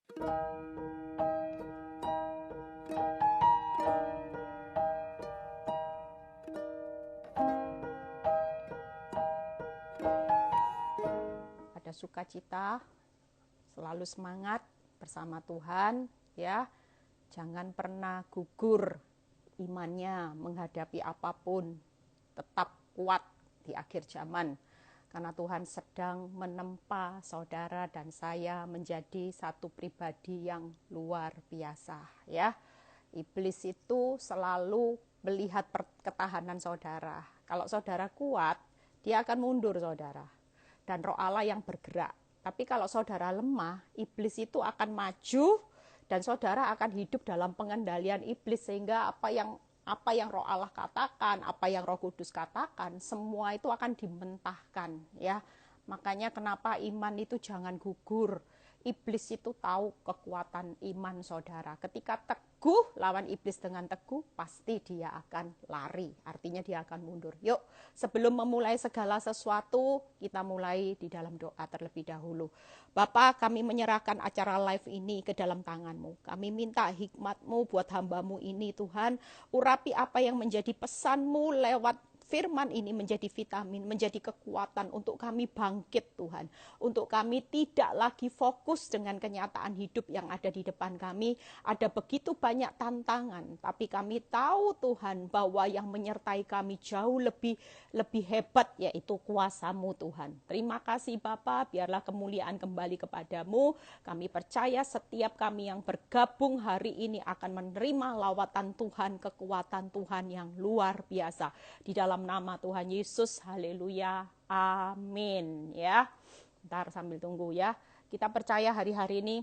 Ada sukacita, selalu semangat bersama Tuhan, ya. Jangan pernah gugur imannya menghadapi apapun, tetap kuat di akhir zaman. Karena Tuhan sedang menempa saudara dan saya menjadi satu pribadi yang luar biasa, ya. Iblis itu selalu melihat ketahanan saudara. Kalau saudara kuat, dia akan mundur, saudara. Dan Roh Allah yang bergerak. Tapi kalau saudara lemah, iblis itu akan maju dan saudara akan hidup dalam pengendalian iblis, sehingga apa yang Roh Allah katakan, apa yang Roh Kudus katakan, semua itu akan dimentahkan, ya. Makanya kenapa iman itu jangan gugur. Iblis itu tahu kekuatan iman saudara. Ketika teguh lawan iblis dengan teguh, pasti dia akan lari. Artinya dia akan mundur. Yuk, sebelum memulai segala sesuatu, kita mulai di dalam doa terlebih dahulu. Bapa, kami menyerahkan acara live ini ke dalam tangan-Mu. Kami minta hikmat-Mu buat hamba-Mu ini, Tuhan. Urapi apa yang menjadi pesan-Mu lewat firman ini menjadi vitamin, menjadi kekuatan untuk kami bangkit, Tuhan. Untuk kami tidak lagi fokus dengan kenyataan hidup yang ada di depan kami. Ada begitu banyak tantangan, tapi kami tahu, Tuhan, bahwa yang menyertai kami jauh lebih hebat, yaitu kuasa-Mu, Tuhan. Terima kasih Bapa, biarlah kemuliaan kembali kepadamu. Kami percaya setiap kami yang bergabung hari ini akan menerima lawatan Tuhan, kekuatan Tuhan yang luar biasa. Di dalam nama Tuhan Yesus, haleluya, amin, ya. Ntar sambil tunggu, ya. Kita percaya hari-hari ini,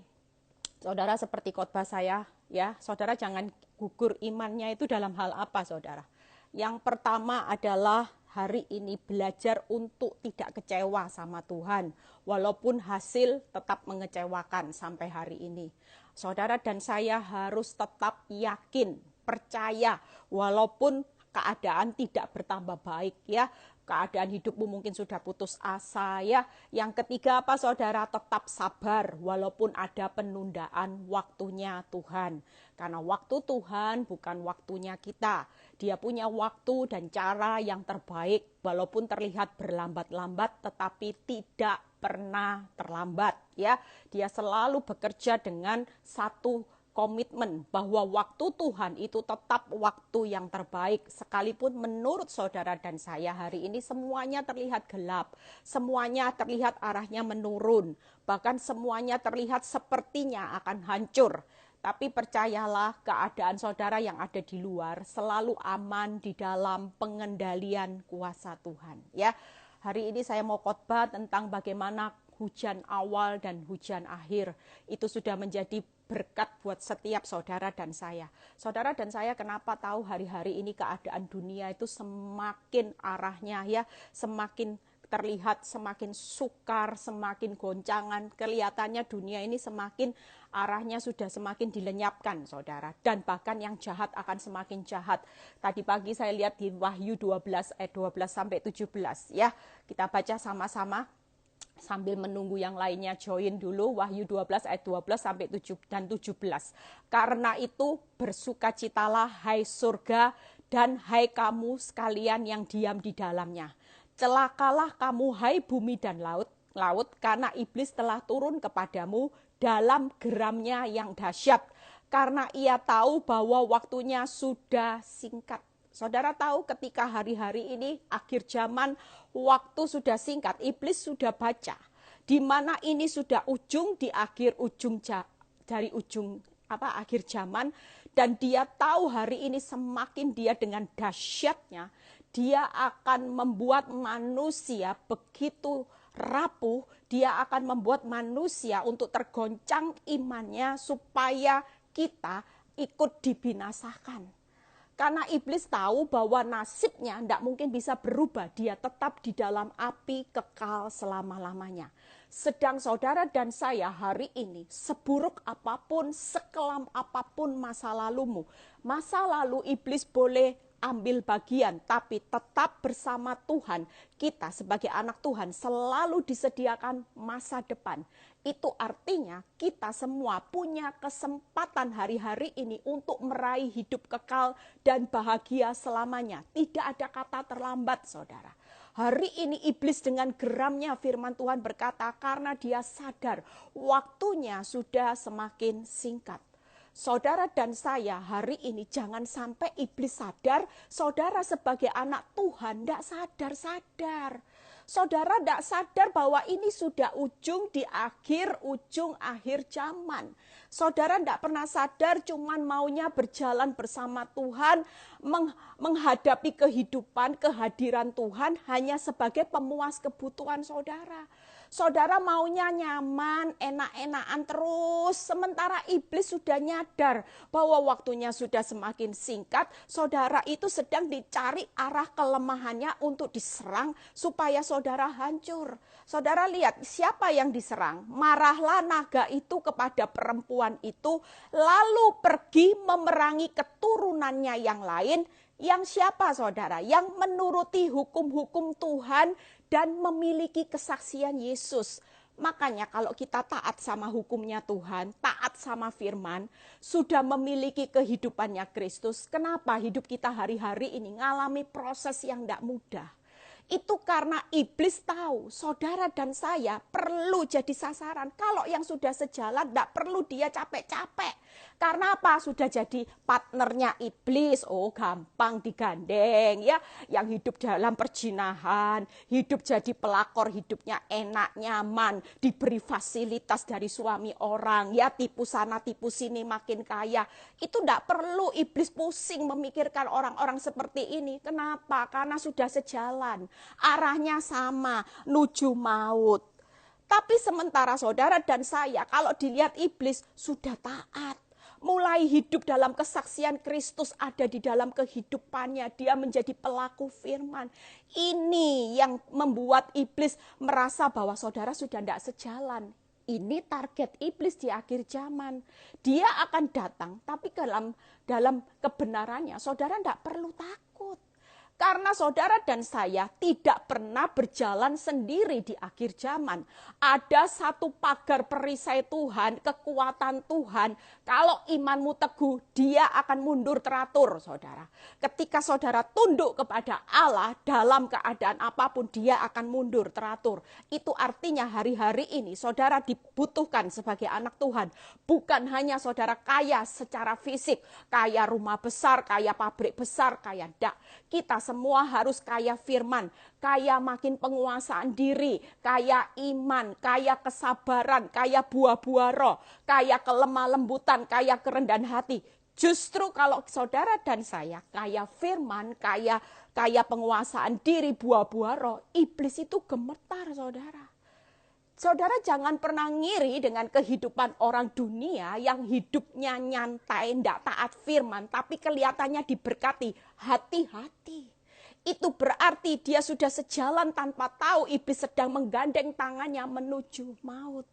saudara, seperti khotbah saya, ya. Saudara jangan gugur imannya itu dalam hal apa, saudara? Yang pertama adalah hari ini belajar untuk tidak kecewa sama Tuhan, walaupun hasil tetap mengecewakan sampai hari ini. Saudara dan saya harus tetap yakin, percaya, walaupun keadaan tidak bertambah baik, ya. Keadaan hidupmu mungkin sudah putus asa, ya. Yang ketiga apa, saudara? Tetap sabar walaupun ada penundaan waktunya Tuhan. Karena waktu Tuhan bukan waktunya kita. Dia punya waktu dan cara yang terbaik, walaupun terlihat berlambat-lambat tetapi tidak pernah terlambat, ya. Dia selalu bekerja dengan satu komitmen bahwa waktu Tuhan itu tetap waktu yang terbaik. Sekalipun menurut saudara dan saya hari ini semuanya terlihat gelap, semuanya terlihat arahnya menurun, bahkan semuanya terlihat sepertinya akan hancur. Tapi percayalah, keadaan saudara yang ada di luar selalu aman di dalam pengendalian kuasa Tuhan, ya. Hari ini saya mau khotbah tentang bagaimana hujan awal dan hujan akhir itu sudah menjadi berkat buat setiap saudara dan saya. Saudara dan saya kenapa tahu hari-hari ini keadaan dunia itu semakin arahnya, ya, semakin terlihat semakin sukar, semakin goncangan. Kelihatannya dunia ini semakin arahnya sudah semakin dilenyapkan, saudara. Dan bahkan yang jahat akan semakin jahat. Tadi pagi saya lihat di Wahyu 12 ayat 12 sampai 17, ya. Kita baca sama-sama. Sambil menunggu yang lainnya join dulu, Wahyu 12 ayat 12 sampai 7 dan 17. Karena itu bersukacitalah hai surga dan hai kamu sekalian yang diam di dalamnya. Celakalah kamu hai bumi dan laut, karena iblis telah turun kepadamu dalam geramnya yang dahsyat. Karena ia tahu bahwa waktunya sudah singkat. Saudara tahu ketika hari-hari ini akhir zaman, waktu sudah singkat, iblis sudah baca di mana ini sudah ujung di akhir ujung dari ujung akhir zaman, dan dia tahu hari ini semakin dia dengan dahsyatnya dia akan membuat manusia begitu rapuh, dia akan membuat manusia untuk tergoncang imannya supaya kita ikut dibinasakan. Karena iblis tahu bahwa nasibnya tidak mungkin bisa berubah. Dia tetap di dalam api kekal selama-lamanya. Sedang saudara dan saya hari ini, seburuk apapun, sekelam apapun masa lalumu, masa lalu iblis boleh ambil bagian, tapi tetap bersama Tuhan. Kita sebagai anak Tuhan selalu disediakan masa depan. Itu artinya kita semua punya kesempatan hari-hari ini untuk meraih hidup kekal dan bahagia selamanya. Tidak ada kata terlambat, saudara. Hari ini iblis dengan geramnya firman Tuhan berkata, karena dia sadar waktunya sudah semakin singkat. Saudara dan saya hari ini jangan sampai iblis sadar, saudara sebagai anak Tuhan tidak sadar-sadar. Saudara tidak sadar bahwa ini sudah ujung akhir zaman. Saudara tidak pernah sadar, cuman maunya berjalan bersama Tuhan, menghadapi kehidupan, kehadiran Tuhan hanya sebagai pemuas kebutuhan saudara. Saudara maunya nyaman, enak-enakan terus. Sementara iblis sudah nyadar bahwa waktunya sudah semakin singkat. Saudara itu sedang dicari arah kelemahannya untuk diserang supaya saudara hancur. Saudara lihat siapa yang diserang. Marahlah naga itu kepada perempuan itu. Lalu pergi memerangi keturunannya yang lain. Yang siapa saudara? Yang menuruti hukum-hukum Tuhan dan memiliki kesaksian Yesus. Makanya kalau kita taat sama hukumnya Tuhan, taat sama firman, sudah memiliki kehidupannya Kristus, kenapa hidup kita hari-hari ini ngalami proses yang tidak mudah? Itu karena iblis tahu saudara dan saya perlu jadi sasaran. Kalau yang sudah sejalan tidak perlu dia capek-capek. Karena apa? Sudah jadi partnernya iblis. Oh, gampang digandeng ya. Yang hidup dalam perjinahan, hidup jadi pelakor, hidupnya enak, nyaman, diberi fasilitas dari suami orang, ya tipu sana tipu sini makin kaya. Itu tidak perlu iblis pusing memikirkan orang-orang seperti ini. Kenapa? Karena sudah sejalan. Arahnya sama, menuju maut. Tapi sementara saudara dan saya, kalau dilihat iblis sudah taat. Mulai hidup dalam kesaksian Kristus ada di dalam kehidupannya. Dia menjadi pelaku firman. Ini yang membuat iblis merasa bahwa saudara sudah tidak sejalan. Ini target iblis di akhir zaman. Dia akan datang, tapi dalam kebenarannya saudara tidak perlu takut. Karena saudara dan saya tidak pernah berjalan sendiri di akhir zaman. Ada satu pagar perisai Tuhan, kekuatan Tuhan. Kalau imanmu teguh, dia akan mundur teratur, saudara. Ketika saudara tunduk kepada Allah dalam keadaan apapun, dia akan mundur teratur. Itu artinya hari-hari ini saudara dibutuhkan sebagai anak Tuhan. Bukan hanya saudara kaya secara fisik, kaya rumah besar, kaya pabrik besar, kaya dak. Kita semua harus kaya firman, kaya makin penguasaan diri, kaya iman, kaya kesabaran, kaya buah-buah roh, kaya kelemah lembutan, kaya kerendahan hati. Justru kalau saudara dan saya kaya firman, kaya penguasaan diri, buah-buah roh, iblis itu gemetar, saudara. Saudara jangan pernah ngiri dengan kehidupan orang dunia yang hidupnya nyantai, tidak taat firman, tapi kelihatannya diberkati. Hati-hati. Itu berarti dia sudah sejalan tanpa tahu iblis sedang menggandeng tangannya menuju maut.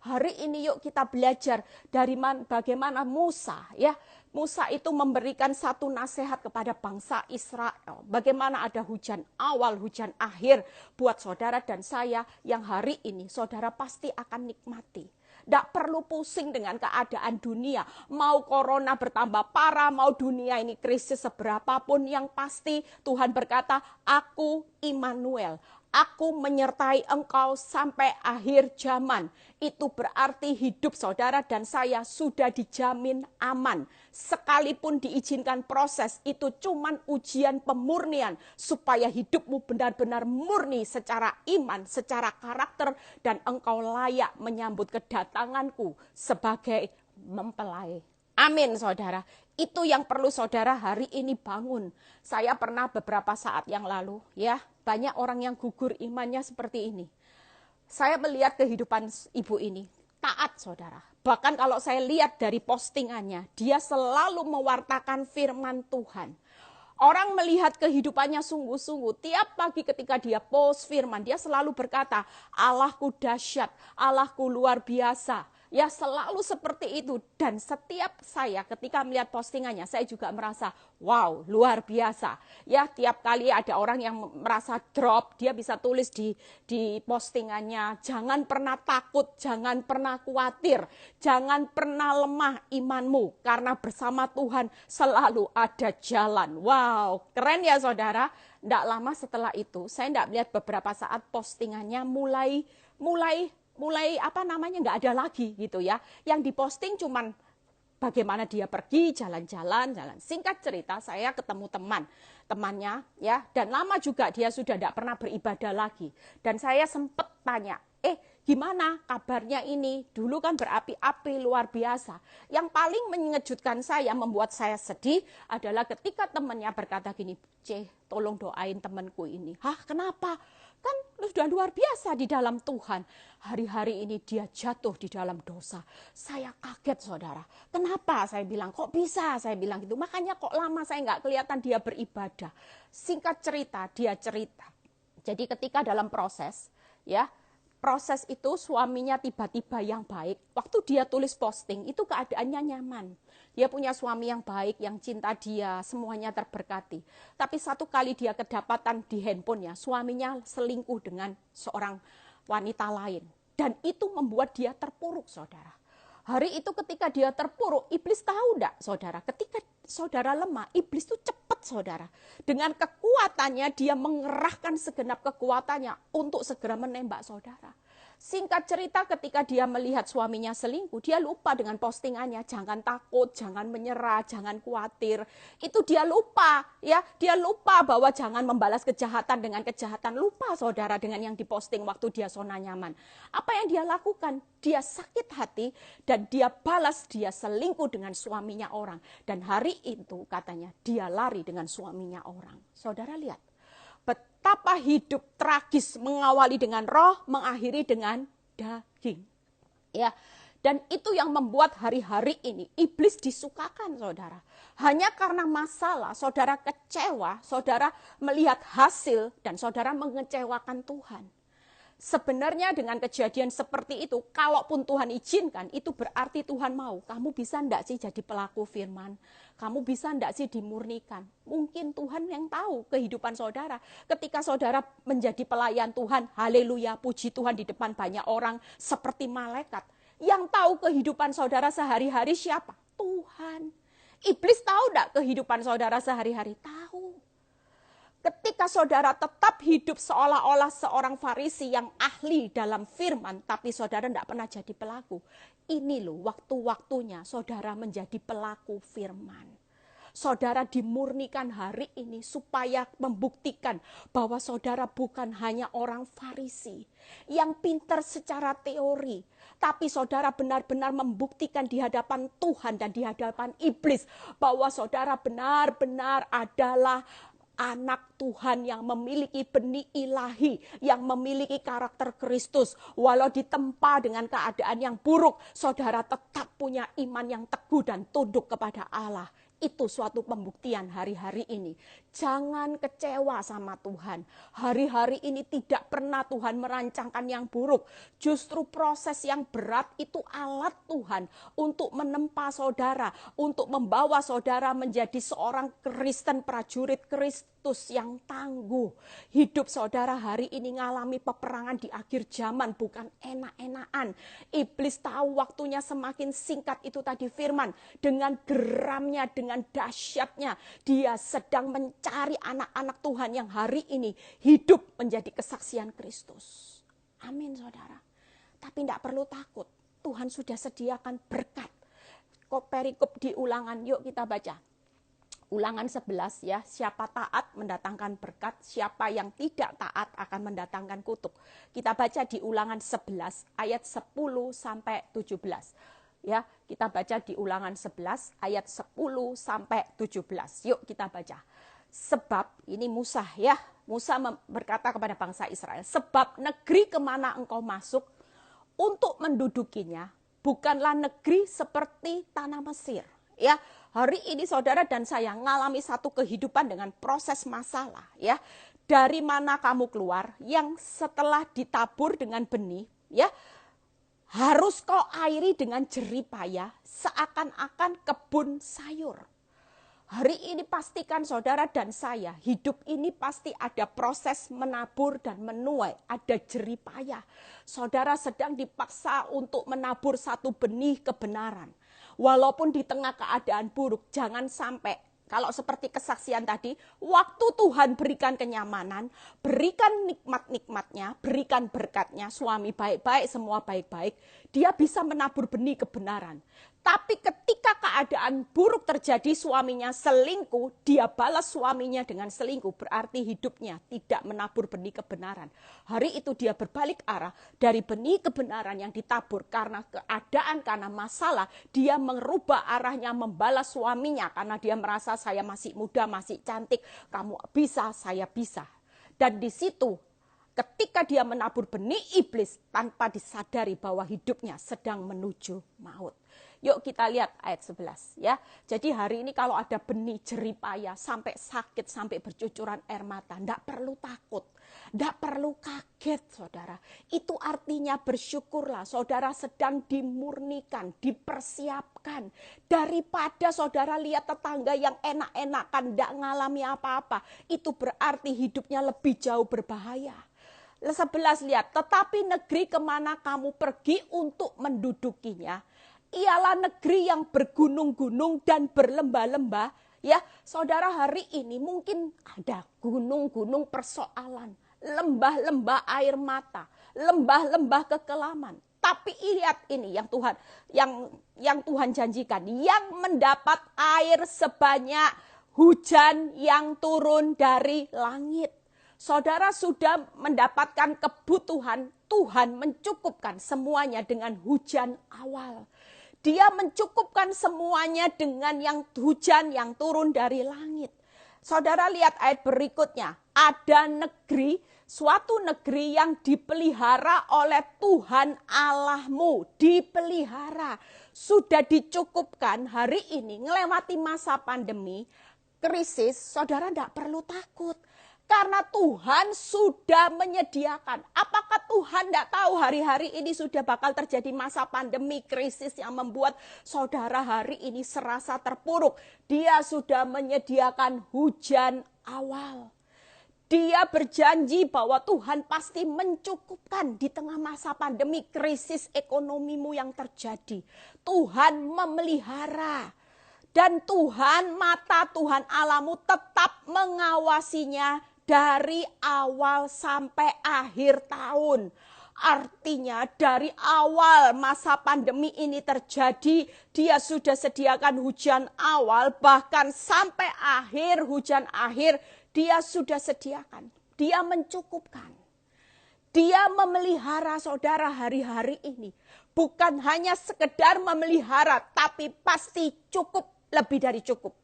Hari ini yuk kita belajar dari bagaimana Musa, ya. Musa itu memberikan satu nasihat kepada bangsa Israel. Bagaimana ada hujan awal, hujan akhir buat saudara dan saya yang hari ini saudara pasti akan nikmati. Tidak perlu pusing dengan keadaan dunia. Mau corona bertambah parah, mau dunia ini krisis seberapapun, yang pasti Tuhan berkata, aku Immanuel. Aku menyertai engkau sampai akhir zaman. Itu berarti hidup saudara dan saya sudah dijamin aman. Sekalipun diizinkan proses, itu cuman ujian pemurnian. Supaya hidupmu benar-benar murni secara iman, secara karakter. Dan engkau layak menyambut kedatanganku sebagai mempelai. Amin saudara. Itu yang perlu saudara hari ini bangun. Saya pernah beberapa saat yang lalu, ya, banyak orang yang gugur imannya seperti ini. Saya melihat kehidupan ibu ini, taat saudara. Bahkan kalau saya lihat dari postingannya, dia selalu mewartakan firman Tuhan. Orang melihat kehidupannya sungguh-sungguh. Tiap pagi ketika dia post firman, dia selalu berkata, Allahku dahsyat, Allahku luar biasa. Ya, selalu seperti itu. Dan setiap saya ketika melihat postingannya, saya juga merasa, wow, luar biasa. Ya, tiap kali ada orang yang merasa drop, dia bisa tulis di postingannya, jangan pernah takut, jangan pernah khawatir, jangan pernah lemah imanmu, karena bersama Tuhan selalu ada jalan. Wow, keren ya saudara. Tidak lama setelah itu, saya tidak melihat beberapa saat postingannya mulai nggak ada lagi gitu ya. Yang diposting cuman bagaimana dia pergi jalan-jalan. Singkat cerita, saya ketemu temannya ya, dan lama juga dia sudah tidak pernah beribadah lagi. Dan saya sempat tanya, gimana kabarnya ini? Dulu kan berapi-api luar biasa. Yang paling mengejutkan saya, membuat saya sedih adalah ketika temannya berkata gini, tolong doain temanku ini. Hah, kenapa? Kan sudah luar biasa di dalam Tuhan. Hari-hari ini dia jatuh di dalam dosa. Saya kaget saudara. Kenapa? Saya bilang, kok bisa? Saya bilang gitu. Makanya kok lama saya nggak kelihatan dia beribadah. Singkat cerita, dia cerita. Jadi ketika dalam proses itu suaminya tiba-tiba yang baik. Waktu dia tulis posting, itu keadaannya nyaman. Dia punya suami yang baik, yang cinta dia, semuanya terberkati. Tapi satu kali dia kedapatan di handphonenya, suaminya selingkuh dengan seorang wanita lain. Dan itu membuat dia terpuruk, saudara. Hari itu ketika dia terpuruk, iblis tahu enggak, saudara? Ketika saudara lemah, iblis itu cepat, saudara. Dengan kekuatannya, dia mengerahkan segenap kekuatannya untuk segera menembak saudara. Singkat cerita, ketika dia melihat suaminya selingkuh, dia lupa dengan postingannya, jangan takut, jangan menyerah, jangan khawatir. Itu dia lupa, ya. Dia lupa bahwa jangan membalas kejahatan dengan kejahatan. Lupa saudara dengan yang diposting waktu dia zona nyaman. Apa yang dia lakukan? Dia sakit hati dan dia balas, dia selingkuh dengan suaminya orang. Dan hari itu katanya dia lari dengan suaminya orang. Saudara lihat. Betapa hidup tragis mengawali dengan roh, mengakhiri dengan daging. Ya, dan itu yang membuat hari-hari ini iblis disukakan, saudara. Hanya karena masalah, saudara kecewa, saudara melihat hasil, dan saudara mengecewakan Tuhan. Sebenarnya dengan kejadian seperti itu, kalaupun Tuhan izinkan, itu berarti Tuhan mau. Kamu bisa enggak sih jadi pelaku firman? Kamu bisa enggak sih dimurnikan? Mungkin Tuhan yang tahu kehidupan saudara. Ketika saudara menjadi pelayan Tuhan, haleluya, puji Tuhan di depan banyak orang seperti malaikat. Yang tahu kehidupan saudara sehari-hari siapa? Tuhan. Iblis tahu enggak kehidupan saudara sehari-hari? Tahu. Ketika saudara tetap hidup seolah-olah seorang Farisi yang ahli dalam firman, tapi saudara tidak pernah jadi pelaku. Ini loh waktu-waktunya saudara menjadi pelaku firman. Saudara dimurnikan hari ini supaya membuktikan bahwa saudara bukan hanya orang Farisi yang pintar secara teori. Tapi saudara benar-benar membuktikan di hadapan Tuhan dan di hadapan iblis bahwa saudara benar-benar adalah anak Tuhan yang memiliki benih ilahi, yang memiliki karakter Kristus. Walau ditempa dengan keadaan yang buruk, saudara tetap punya iman yang teguh dan tunduk kepada Allah. Itu suatu pembuktian hari-hari ini. Jangan kecewa sama Tuhan. Hari-hari ini tidak pernah Tuhan merancangkan yang buruk. Justru proses yang berat itu alat Tuhan untuk menempa saudara, untuk membawa saudara menjadi seorang Kristen prajurit Kristus yang tangguh. Hidup saudara hari ini ngalami peperangan di akhir zaman, bukan enak-enakan. Iblis tahu waktunya semakin singkat, itu tadi firman. Dengan geramnya, dengan dahsyatnya, dia sedang mencari anak-anak Tuhan yang hari ini hidup menjadi kesaksian Kristus. Amin saudara. Tapi tidak perlu takut, Tuhan sudah sediakan berkat. Kok perikop di Ulangan, yuk kita baca. Ulangan 11 ya, siapa taat mendatangkan berkat, siapa yang tidak taat akan mendatangkan kutuk. Kita baca di Ulangan 11 ayat 10 sampai 17. Ya, kita baca di Ulangan 11 ayat 10 sampai 17. Yuk kita baca. Sebab ini Musa ya, Musa berkata kepada bangsa Israel, sebab negeri kemana engkau masuk untuk mendudukinya bukanlah negeri seperti tanah Mesir. Ya, hari ini saudara dan saya mengalami satu kehidupan dengan proses masalah. Ya, dari mana kamu keluar, yang setelah ditabur dengan benih, ya, harus kau airi dengan jerih payah seakan-akan kebun sayur. Hari ini pastikan saudara dan saya, hidup ini pasti ada proses menabur dan menuai, ada jerih payah. Saudara sedang dipaksa untuk menabur satu benih kebenaran. Walaupun di tengah keadaan buruk, jangan sampai, kalau seperti kesaksian tadi, waktu Tuhan berikan kenyamanan, berikan nikmat-nikmatnya, berikan berkatnya, suami baik-baik, semua baik-baik, dia bisa menabur benih kebenaran. Tapi ketika keadaan buruk terjadi, suaminya selingkuh, dia balas suaminya dengan selingkuh, berarti hidupnya tidak menabur benih kebenaran. Hari itu dia berbalik arah dari benih kebenaran yang ditabur karena keadaan, karena masalah, dia merubah arahnya membalas suaminya karena dia merasa saya masih muda, masih cantik, kamu bisa, saya bisa. Dan di situ ketika dia menabur benih iblis tanpa disadari bahwa hidupnya sedang menuju maut. Yuk kita lihat ayat 11 ya. Jadi hari ini kalau ada benih jerih payah sampai sakit, sampai bercucuran air mata, enggak perlu takut. Enggak perlu kaget saudara. Itu artinya bersyukurlah saudara sedang dimurnikan, dipersiapkan. Daripada saudara lihat tetangga yang enak-enakan, enggak ngalami apa-apa. Itu berarti hidupnya lebih jauh berbahaya. 11 lihat, tetapi negeri kemana kamu pergi untuk mendudukinya, ialah negeri yang bergunung-gunung dan berlembah-lembah. Ya, saudara hari ini mungkin ada gunung-gunung persoalan, lembah-lembah air mata, lembah-lembah kekelaman. Tapi lihat ini yang Tuhan janjikan, yang mendapat air sebanyak hujan yang turun dari langit. Saudara sudah mendapatkan kebutuhan, Tuhan mencukupkan semuanya dengan hujan awal. Dia mencukupkan semuanya dengan yang hujan yang turun dari langit. Saudara lihat ayat berikutnya. Ada negeri, suatu negeri yang dipelihara oleh Tuhan Allahmu. Dipelihara. Sudah dicukupkan hari ini ngelewati masa pandemi, krisis, saudara tidak perlu takut. Karena Tuhan sudah menyediakan. Apakah Tuhan tidak tahu hari-hari ini sudah bakal terjadi masa pandemi, krisis yang membuat saudara hari ini serasa terpuruk. Dia sudah menyediakan hujan awal. Dia berjanji bahwa Tuhan pasti mencukupkan di tengah masa pandemi, krisis ekonomimu yang terjadi. Tuhan memelihara. Dan Tuhan, mata Tuhan Allahmu tetap mengawasinya dari awal sampai akhir tahun. Artinya dari awal masa pandemi ini terjadi, dia sudah sediakan hujan awal, bahkan sampai akhir hujan akhir, dia sudah sediakan. Dia mencukupkan. Dia memelihara saudara hari-hari ini. Bukan hanya sekedar memelihara, tapi pasti cukup, lebih dari cukup.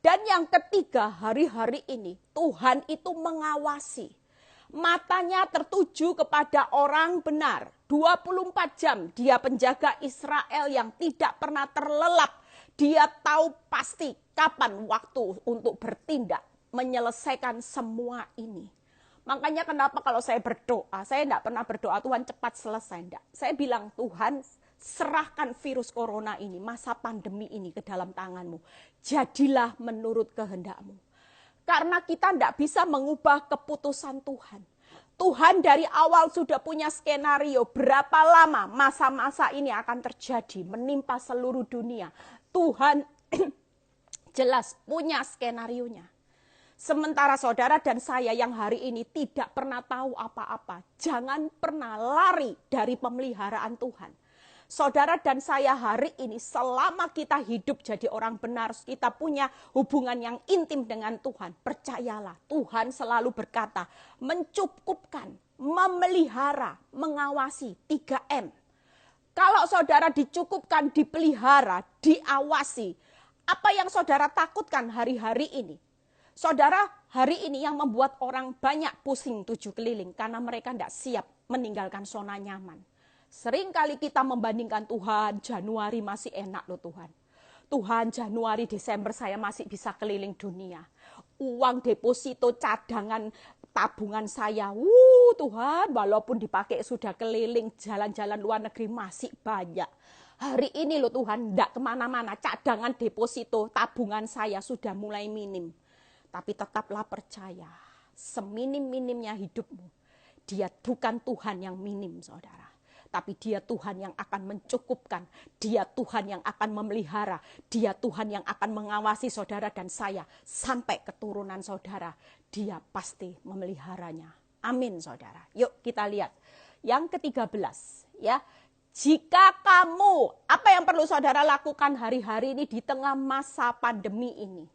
Dan yang ketiga, hari-hari ini Tuhan itu mengawasi. Matanya tertuju kepada orang benar. 24 jam dia penjaga Israel yang tidak pernah terlelap. Dia tahu pasti kapan waktu untuk bertindak, menyelesaikan semua ini. Makanya kenapa kalau saya berdoa, saya tidak pernah berdoa Tuhan cepat selesai. Enggak. Saya bilang Tuhan serahkan virus corona ini, masa pandemi ini ke dalam tanganmu. Jadilah menurut kehendakmu. Karena kita tidak bisa mengubah keputusan Tuhan. Tuhan dari awal sudah punya skenario berapa lama masa-masa ini akan terjadi, menimpa seluruh dunia. Tuhan jelas punya skenarionya. Sementara saudara dan saya yang hari ini tidak pernah tahu apa-apa, jangan pernah lari dari pemeliharaan Tuhan. Saudara dan saya hari ini selama kita hidup jadi orang benar, kita punya hubungan yang intim dengan Tuhan, percayalah Tuhan selalu berkata, mencukupkan, memelihara, mengawasi, 3M. Kalau saudara dicukupkan, dipelihara, diawasi, apa yang saudara takutkan hari-hari ini? Saudara, hari ini yang membuat orang banyak pusing 7 keliling karena mereka tidak siap meninggalkan zona nyaman. Sering kali kita membandingkan Tuhan, Januari masih enak loh Tuhan. Tuhan, Januari, Desember saya masih bisa keliling dunia. Uang deposito cadangan tabungan saya, Tuhan, walaupun dipakai sudah keliling jalan-jalan luar negeri masih banyak. Hari ini loh Tuhan, tidak kemana-mana, cadangan deposito tabungan saya sudah mulai minim. Tapi tetaplah percaya, seminim-minimnya hidupmu, dia bukan Tuhan yang minim, saudara. Tapi dia Tuhan yang akan mencukupkan. Dia Tuhan yang akan memelihara. Dia Tuhan yang akan mengawasi saudara dan saya. Sampai keturunan saudara. Dia pasti memeliharanya. Amin saudara. Yuk kita lihat. Yang ke-13. Ya. Jika kamu, apa yang perlu saudara lakukan hari-hari ini di tengah masa pandemi ini?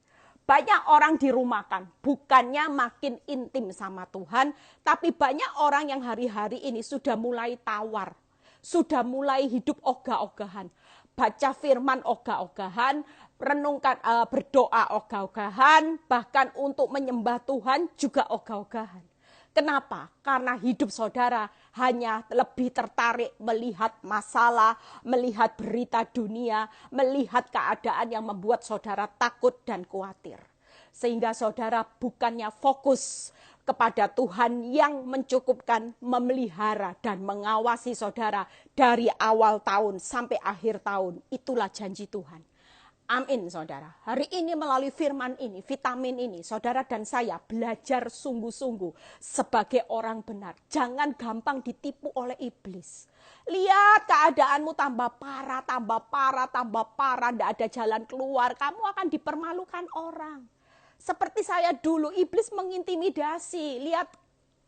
Banyak orang dirumahkan, bukannya makin intim sama Tuhan, tapi banyak orang yang hari-hari ini sudah mulai tawar, sudah mulai hidup ogah-ogahan, baca firman ogah-ogahan, renungkan, berdoa ogah-ogahan, bahkan untuk menyembah Tuhan juga ogah-ogahan. Kenapa? Karena hidup saudara hanya lebih tertarik melihat masalah, melihat berita dunia, melihat keadaan yang membuat saudara takut dan khawatir. Sehingga saudara bukannya fokus kepada Tuhan yang mencukupkan, memelihara dan mengawasi saudara dari awal tahun sampai akhir tahun. Itulah janji Tuhan. Amin saudara. Hari ini melalui firman ini, vitamin ini, saudara dan saya belajar sungguh-sungguh sebagai orang benar. Jangan gampang ditipu oleh iblis. Lihat keadaanmu tambah parah, tambah parah, tambah parah, tidak ada jalan keluar. Kamu akan dipermalukan orang. Seperti saya dulu, iblis mengintimidasi. Lihat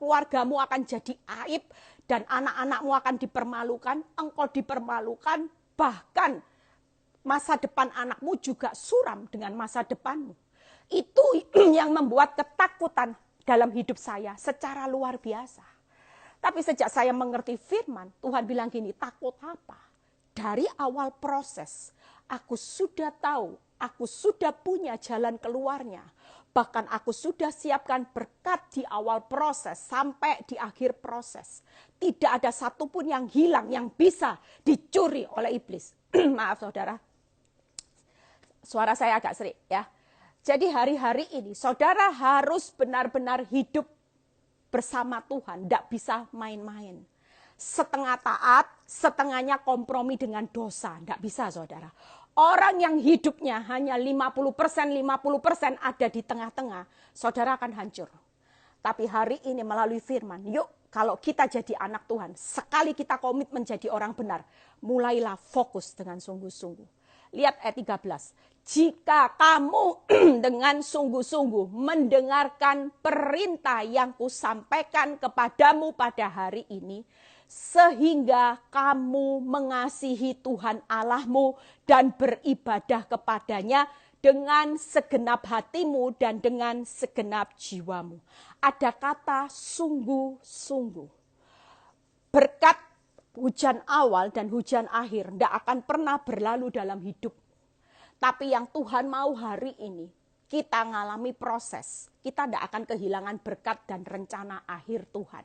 keluargamu akan jadi aib dan anak-anakmu akan dipermalukan, engkau dipermalukan, bahkan masa depan anakmu juga suram dengan masa depanmu. Itu yang membuat ketakutan dalam hidup saya secara luar biasa. Tapi sejak saya mengerti firman, Tuhan bilang gini, takut apa? Dari awal proses, aku sudah tahu, aku sudah punya jalan keluarnya. Bahkan aku sudah siapkan berkat di awal proses sampai di akhir proses. Tidak ada satupun yang hilang, yang bisa dicuri oleh iblis. Maaf saudara. Suara saya agak serik ya. Jadi hari-hari ini saudara harus benar-benar hidup bersama Tuhan. Tidak bisa main-main. Setengah taat, setengahnya kompromi dengan dosa. Tidak bisa saudara. Orang yang hidupnya hanya 50% ada di tengah-tengah. Saudara akan hancur. Tapi hari ini melalui firman, yuk kalau kita jadi anak Tuhan, sekali kita komit menjadi orang benar, mulailah fokus dengan sungguh-sungguh. Lihat ayat 13. Jika kamu dengan sungguh-sungguh mendengarkan perintah yang kusampaikan kepadamu pada hari ini, sehingga kamu mengasihi Tuhan Allahmu dan beribadah kepadanya dengan segenap hatimu dan dengan segenap jiwamu. Ada kata sungguh-sungguh. Berkat hujan awal dan hujan akhir tidak akan pernah berlalu dalam hidup. Tapi yang Tuhan mau hari ini, kita ngalami proses. Kita tidak akan kehilangan berkat dan rencana akhir Tuhan.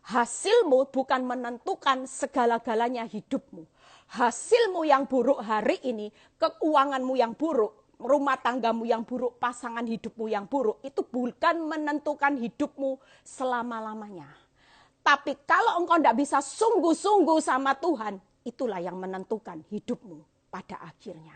Hasilmu bukan menentukan segala-galanya hidupmu. Hasilmu yang buruk hari ini, keuanganmu yang buruk, rumah tanggamu yang buruk, pasangan hidupmu yang buruk, itu bukan menentukan hidupmu selama-lamanya. Tapi kalau engkau tidak bisa sungguh-sungguh sama Tuhan, itulah yang menentukan hidupmu pada akhirnya.